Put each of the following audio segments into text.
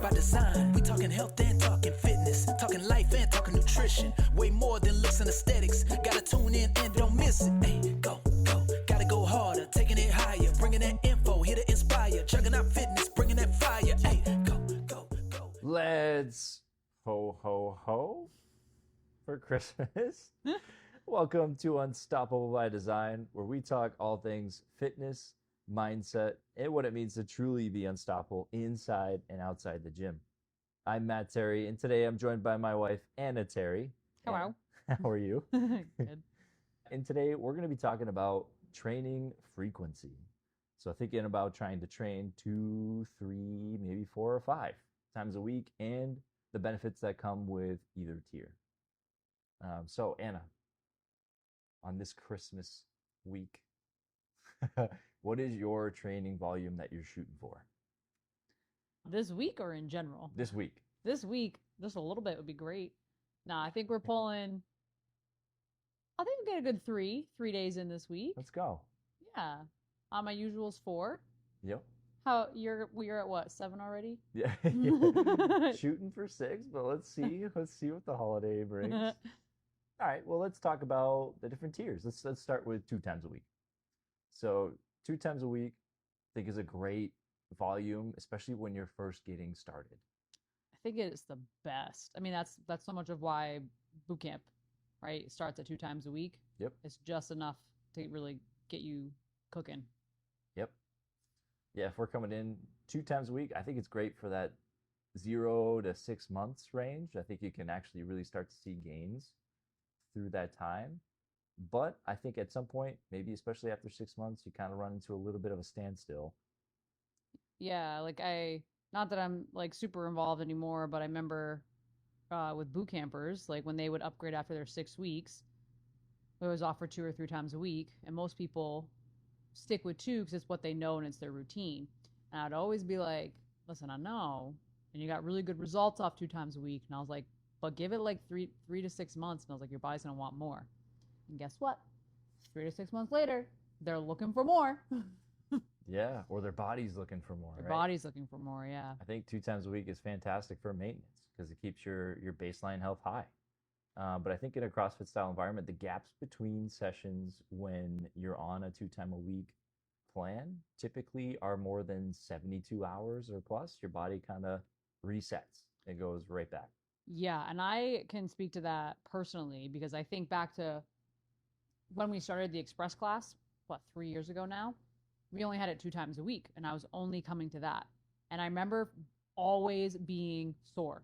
by design. We talking health and talking fitness, talking life and talking nutrition. Way more than looks and aesthetics. Gotta tune in and don't miss it. Hey, go, go, gotta go harder, taking it higher, bringing that info here to inspire, chugging out fitness, bringing that fire. Hey, go, go, go. Let's ho for Christmas. Welcome to Unstoppable by Design, where we talk all things fitness, mindset, and what it means to truly be unstoppable inside and outside the gym. I'm Matt Terry, and today I'm joined by my wife, Anna Terry. Hello. How are you? Good. And today we're going to be talking about training frequency. So thinking about trying to train 2, 3, maybe 4 or 5 times a week and the benefits that come with either tier. So Anna, on this Christmas week, what is your training volume that you're shooting for? This week or in general? This week. This week, just a little bit would be great. Nah, I think we're pulling, I think we get a good 3 days in this week. Let's go. Yeah. My usual's 4. Yep. We're at what, 7 already? Yeah. Shooting for 6, but let's see what the holiday brings. All right, well, let's talk about the different tiers. Let's start with 2 times a week. So 2 times a week, I think is a great volume, especially when you're first getting started. I think it's the best. I mean, that's so much of why boot camp, right, starts at 2 times a week. Yep. It's just enough to really get you cooking. Yep. Yeah, if we're coming in 2 times a week, I think it's great for that 0 to 6 months range. I think you can actually really start to see gains through that time. But I think at some point, maybe especially after 6 months, you kind of run into a little bit of a standstill. Yeah, like not that I'm like super involved anymore, but I remember with boot campers, like when they would upgrade after their 6 weeks, it was offered 2 or 3 times a week. And most people stick with 2 because it's what they know and it's their routine. And I'd always be like, listen, I know, and you got really good results off 2 times a week. And I was like, but give it like 3 to 6 months. And I was like, your body's going to want more. And guess what? 3 to 6 months later, they're looking for more. Yeah, or their body's looking for more. Their right? body's looking for more, yeah. I think 2 times a week is fantastic for maintenance because it keeps your baseline health high. But I think in a CrossFit style environment, the gaps between sessions when you're on a 2 time a week plan typically are more than 72 hours or plus. Your body kind of resets. It goes right back. Yeah, and I can speak to that personally because I think back to when we started the Express class, 3 years ago now, we only had it 2 times a week and I was only coming to that. And I remember always being sore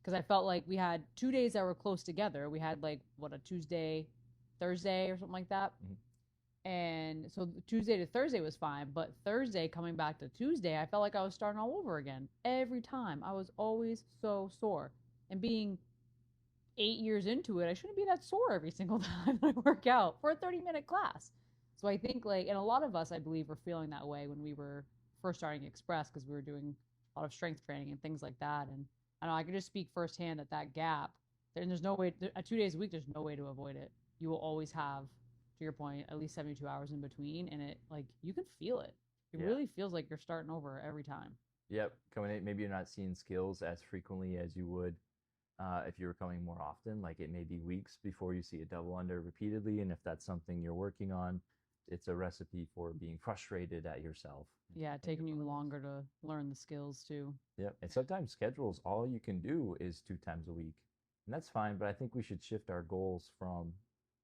because I felt like we had 2 days that were close together. We had like, a Tuesday, Thursday or something like that. Mm-hmm. And so Tuesday to Thursday was fine, but Thursday coming back to Tuesday, I felt like I was starting all over again. Every time I was always so sore. And being 8 years into it, I shouldn't be that sore every single time I work out for a 30-minute class. So I think and a lot of us, I believe, were feeling that way when we were first starting Express because we were doing a lot of strength training and things like that. And I know I can just speak firsthand that gap, there's no way, 2 days a week, there's no way to avoid it. You will always have, to your point, at least 72 hours in between. And it, you can feel it. It really feels like you're starting over every time. Yep. Coming in, maybe you're not seeing skills as frequently as you would if you were coming more often. Like it may be weeks before you see a double under repeatedly. And if that's something you're working on, it's a recipe for being frustrated at yourself. Yeah, taking you longer to learn the skills too. Yep. And sometimes schedules, all you can do is 2 times a week. And that's fine, but I think we should shift our goals from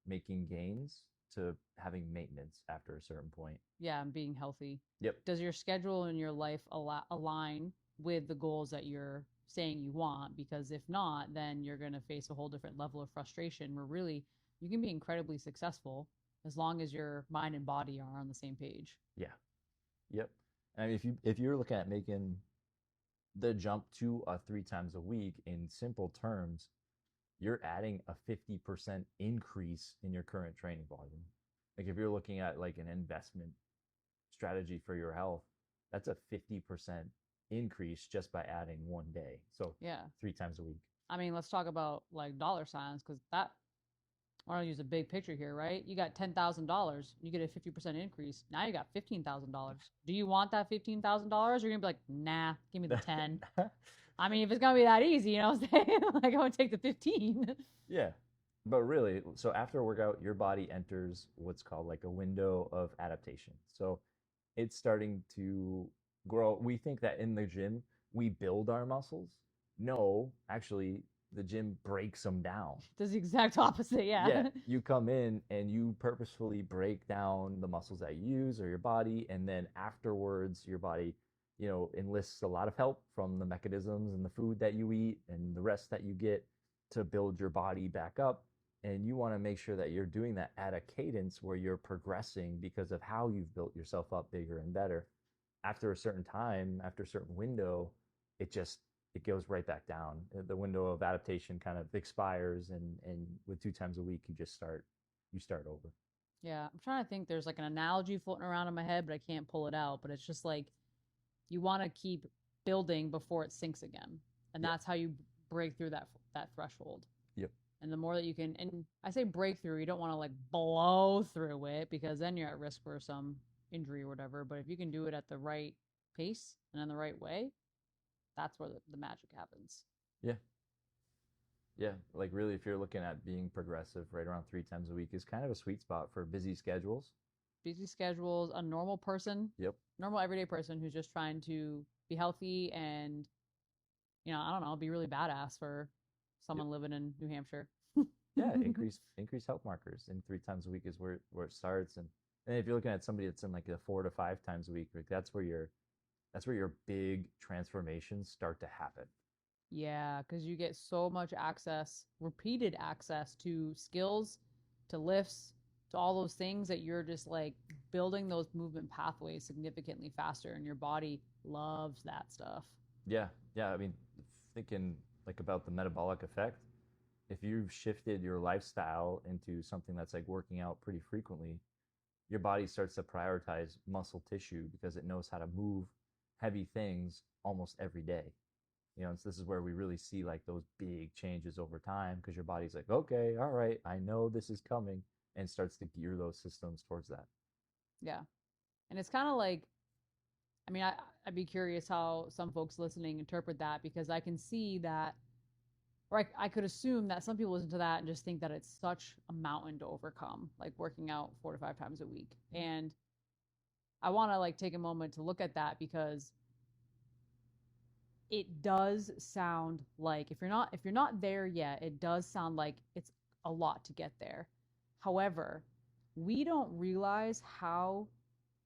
making gains to having maintenance after a certain point. Yeah, and being healthy. Yep. Does your schedule and your life align with the goals that you're saying you want? Because if not, then you're going to face a whole different level of frustration where really you can be incredibly successful as long as your mind and body are on the same page. Yeah. Yep. And if you're looking at making the jump to a 3 times a week in simple terms, you're adding a 50% increase in your current training volume. Like if you're looking at like an investment strategy for your health, that's a 50% increase just by adding 1 day. So yeah, 3 times a week. I mean, let's talk about like dollar signs because that I want to use a big picture here, right? You got $10,000, you get a 50% increase. Now you got $15,000. Do you want that $15,000? Or you're gonna be like, nah, give me the 10. I mean, if it's gonna be that easy, you know what I'm saying? Like, I would take the 15. Yeah. But really, so after a workout, your body enters what's called like a window of adaptation. So it's starting to grow. We think that in the gym, we build our muscles. No, actually, the gym breaks them down. Does the exact opposite, Yeah, yeah. you come in and you purposefully break down the muscles that you use or your body, and then afterwards, your body, enlists a lot of help from the mechanisms and the food that you eat and the rest that you get to build your body back up. And you want to make sure that you're doing that at a cadence where you're progressing because of how you've built yourself up bigger and better. After a certain time, after a certain window, it just it goes right back down. The window of adaptation kind of expires, and with 2 times a week, you start over. Yeah, I'm trying to think. There's like an analogy floating around in my head, but I can't pull it out. But it's just like you want to keep building before it sinks again, and Yep. that's how you break through that threshold. Yep. And the more that you can, and I say breakthrough, you don't want to like blow through it because then you're at risk for some injury or whatever. But if you can do it at the right pace and in the right way, that's where the magic happens. Yeah. Yeah. Like really, if you're looking at being progressive, right around 3 times a week is kind of a sweet spot for busy schedules. Busy schedules, a normal person, Yep. normal everyday person who's just trying to be healthy and, I don't know, be really badass for Yep. someone living in New Hampshire. Yeah. Increase health markers, and 3 times a week is where it starts. And if you're looking at somebody that's in like the 4 to 5 times a week, like that's where your big transformations start to happen. Yeah, because you get so much access, repeated access to skills, to lifts, to all those things that you're just like building those movement pathways significantly faster, and your body loves that stuff. Yeah. Yeah. I mean, thinking like about the metabolic effect, if you've shifted your lifestyle into something that's like working out pretty frequently, your body starts to prioritize muscle tissue because it knows how to move heavy things almost every day. So this is where we really see like those big changes over time because your body's like, okay, all right, I know this is coming, and starts to gear those systems towards that. Yeah. And it's kind of like, I mean, I'd be curious how some folks listening interpret that because I can see that, or I could assume that some people listen to that and just think that it's such a mountain to overcome, like working out 4 to 5 times a week. And I want to like take a moment to look at that because it does sound like if you're not there yet, it does sound like it's a lot to get there. However, we don't realize how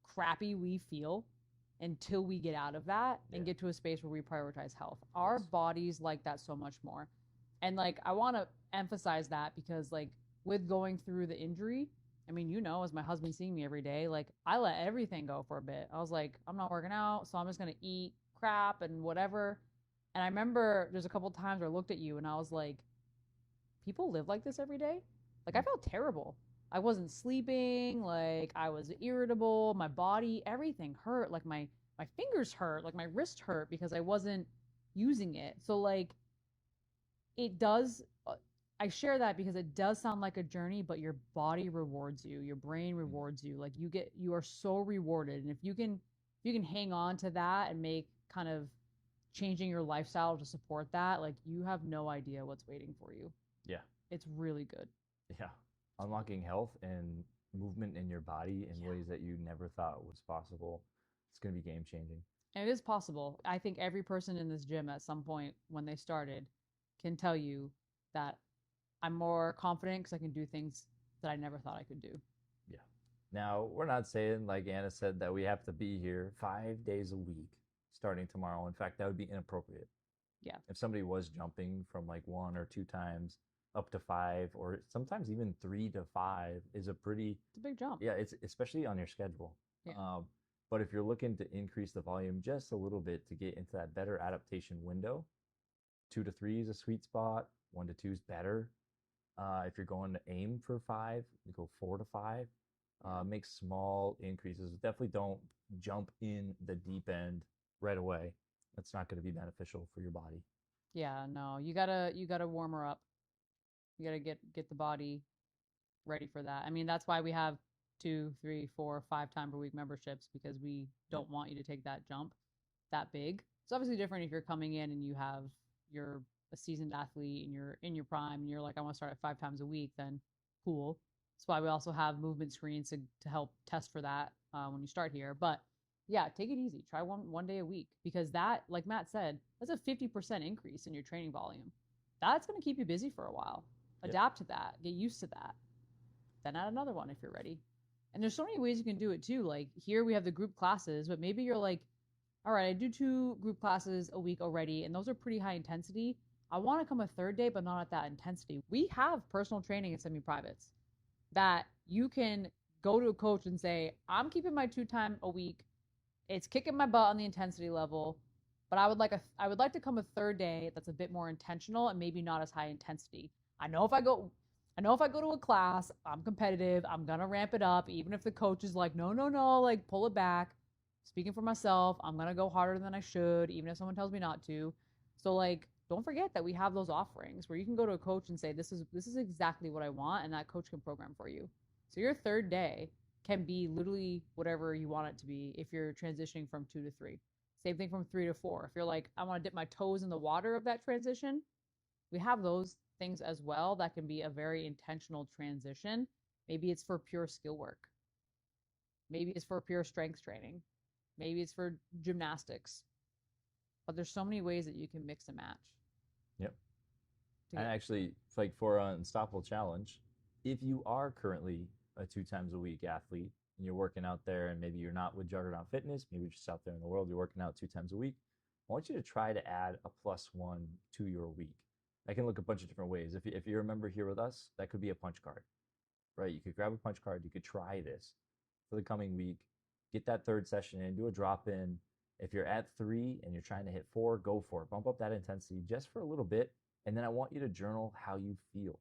crappy we feel until we get out of that Yeah. and get to a space where we prioritize health. Our Yes. bodies like that so much more. And like I want to emphasize that because like with going through the injury, I mean, as my husband seeing me every day, like I let everything go for a bit. I was like, I'm not working out, so I'm just going to eat crap and whatever. And I remember there's a couple times where I looked at you and I was like, people live like this every day? Like I felt terrible. I wasn't sleeping, like I was irritable, my body, everything hurt, like my fingers hurt, like my wrist hurt because I wasn't using it. So like it does I share that because it does sound like a journey, but your body rewards you, your brain rewards you. Like you are so rewarded. And if you can hang on to that and make kind of changing your lifestyle to support that, like you have no idea what's waiting for you. Yeah. It's really good. Yeah. Unlocking health and movement in your body in ways that you never thought was possible. It's going to be game changing. And it is possible. I think every person in this gym at some point when they started can tell you that I'm more confident because I can do things that I never thought I could do. Yeah. Now, we're not saying, like Anna said, that we have to be here 5 days a week starting tomorrow. In fact, that would be inappropriate. Yeah. If somebody was jumping from like 1 or 2 times up to 5, or sometimes even 3 to 5 is a pretty, It's a big jump. yeah, it's especially on your schedule. Yeah. But if you're looking to increase the volume just a little bit to get into that better adaptation window, 2 to 3 is a sweet spot. 1 to 2 is better. If you're going to aim for 5, you go 4 to 5. Make small increases. Definitely don't jump in the deep end right away. That's not going to be beneficial for your body. Yeah, no. You gotta warm her up. You gotta get the body ready for that. I mean, that's why we have 2, 3, 4, 5 time per week memberships, because we don't want you to take that jump that big. It's obviously different if you're coming in and you're a seasoned athlete and you're in your prime and you're like, I want to start at 5 times a week, then cool. That's why we also have movement screens to help test for that when you start here. But yeah, take it easy. Try one day a week, because that, like Matt said, that's a 50% increase in your training volume. That's going to keep you busy for a while. Adapt to that. Get used to that. Then add another one if you're ready. And there's so many ways you can do it too. Like here we have the group classes, but maybe you're like, all right, I do 2 group classes a week already, and those are pretty high intensity. I want to come a third day, but not at that intensity. We have personal training in semi-privates that you can go to a coach and say, I'm keeping my 2 time a week. It's kicking my butt on the intensity level, but I would like to come a third day that's a bit more intentional and maybe not as high intensity. I know if I go to a class, I'm competitive, I'm going to ramp it up, even if the coach is like, no, like pull it back. Speaking for myself, I'm going to go harder than I should, even if someone tells me not to. So like, don't forget that we have those offerings where you can go to a coach and say, this is exactly what I want, and that coach can program for you. So your third day can be literally whatever you want it to be if you're transitioning from 2 to 3. Same thing from 3 to 4. If you're like, I want to dip my toes in the water of that transition, we have those things as well that can be a very intentional transition. Maybe it's for pure skill work. Maybe it's for pure strength training. Maybe it's for gymnastics. But there's so many ways that you can mix and match. Yep. And actually, like for an Unstoppable Challenge, if you are currently a 2 times a week athlete and you're working out there, and maybe you're not with Juggernaut Fitness, maybe you're just out there in the world, you're working out 2 times a week, I want you to try to add a +1 to your week. That can look a bunch of different ways. If you're a member here with us, that could be a punch card, right? You could grab a punch card. You could try this for the coming week. Get that 3rd session in, do a drop in. If you're at 3 and you're trying to hit 4, go for it. Bump up that intensity just for a little bit. And then I want you to journal how you feel.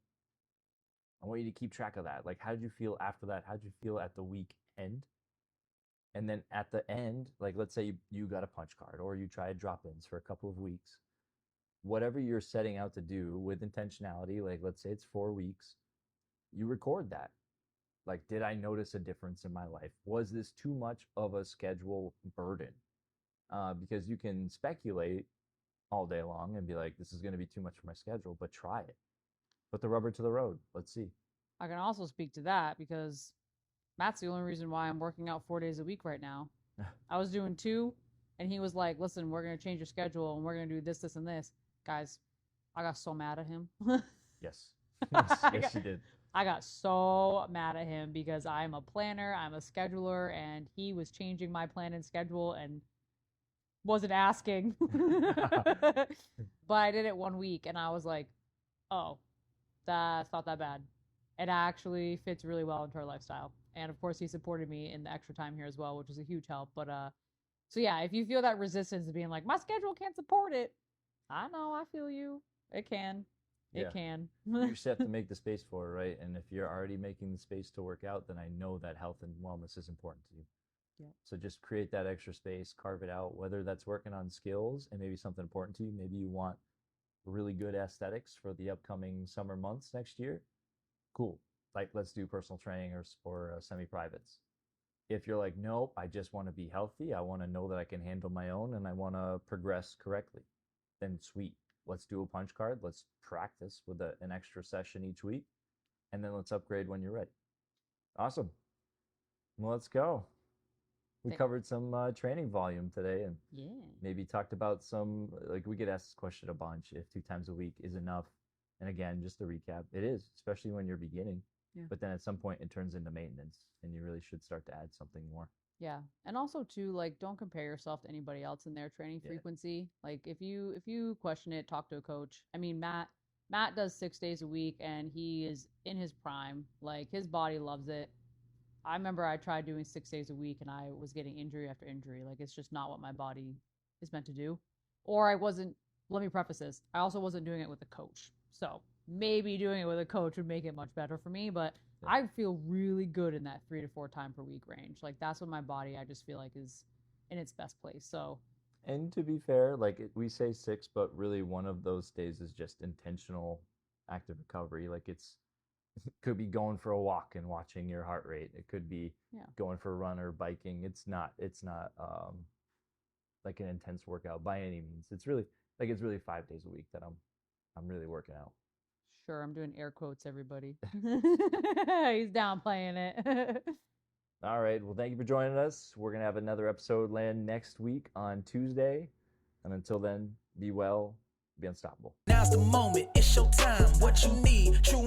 I want you to keep track of that. Like, how did you feel after that? How did you feel at the week end? And then at the end, like, let's say you got a punch card or you tried drop-ins for a couple of weeks. Whatever you're setting out to do with intentionality, like let's say it's 4 weeks, you record that. Like, did I notice a difference in my life? Was this too much of a schedule burden? Because you can speculate all day long and be like, this is going to be too much for my schedule, but try it. Put the rubber to the road. Let's see. I can also speak to that because Matt's the only reason why I'm working out 4 days a week right now. I was doing 2, and he was like, listen, we're going to change your schedule, and we're going to do this, this, and this. Guys, I got so mad at him. Yes. Yes, you did. I got so mad at him because I'm a planner, I'm a scheduler, and he was changing my plan and schedule and wasn't asking. But I did it 1 week, and I was like, oh, that's not that bad. It actually fits really well into our lifestyle. And of course, he supported me in the extra time here as well, which was a huge help. But so yeah, if you feel that resistance of being like, my schedule can't support it, I know, I feel you. It can. It can. You just have to make the space for it, right? And if you're already making the space to work out, then I know that health and wellness is important to you. Yeah. So just create that extra space, carve it out, whether that's working on skills and maybe something important to you. Maybe you want really good aesthetics for the upcoming summer months next year. Cool. Like, let's do personal training or semi-privates. If you're like, nope, I just want to be healthy, I want to know that I can handle my own and I want to progress correctly, then sweet. Let's do a punch card. Let's practice with an extra session each week, and then let's upgrade when you're ready. Awesome. Well, let's go. We covered some training volume today, and maybe talked about some, like, we get asked this question a bunch, if 2 times a week is enough. And again, just to recap, it is, especially when you're beginning. Yeah. But then at some point it turns into maintenance, and you really should start to add something more. Yeah. And also too, like, don't compare yourself to anybody else in their training frequency. Like, if you question it, talk to a coach. I mean, Matt does 6 days a week, and he is in his prime. Like, his body loves it. I remember I tried doing 6 days a week, and I was getting injury after injury. Like, it's just not what my body is meant to do. Or I wasn't, let me preface this, I also wasn't doing it with a coach. So maybe doing it with a coach would make it much better for me, but I feel really good in that 3 to 4 time per week range. Like, that's what my body, I just feel like, is in its best place. So, and to be fair, like, we say 6, but really one of those days is just intentional active recovery. Like, it's could be going for a walk and watching your heart rate. It could be Yeah. going for a run or biking. It's not like an intense workout by any means. It's really 5 days a week that I'm really working out. Sure, I'm doing air quotes, everybody. He's downplaying it. All right. Well, thank you for joining us. We're going to have another episode land next week on Tuesday. And until then, be well, be unstoppable. Now's the moment, it's your time. What you need, true